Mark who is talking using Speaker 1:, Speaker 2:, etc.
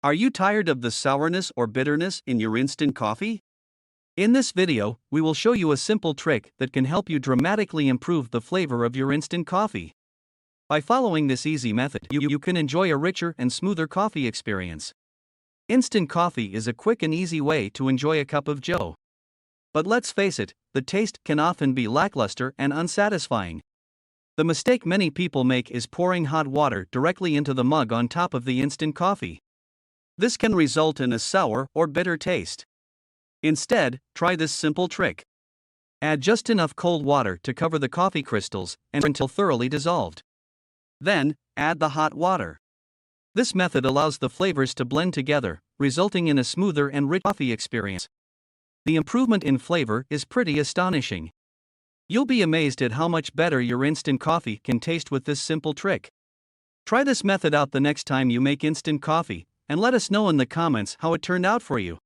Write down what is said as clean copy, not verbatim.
Speaker 1: Are you tired of the sourness or bitterness in your instant coffee? In this video, we will show you a simple trick that can help you dramatically improve the flavor of your instant coffee. By following this easy method, you can enjoy a richer and smoother coffee experience. Instant coffee is a quick and easy way to enjoy a cup of joe. But let's face it, the taste can often be lackluster and unsatisfying. The mistake many people make is pouring hot water directly into the mug on top of the instant coffee. This can result in a sour or bitter taste. Instead, try this simple trick. Add just enough cold water to cover the coffee crystals and until thoroughly dissolved. Then, add the hot water. This method allows the flavors to blend together, resulting in a smoother and rich coffee experience. The improvement in flavor is pretty astonishing. You'll be amazed at how much better your instant coffee can taste with this simple trick. Try this method out the next time you make instant coffee, and let us know in the comments how it turned out for you.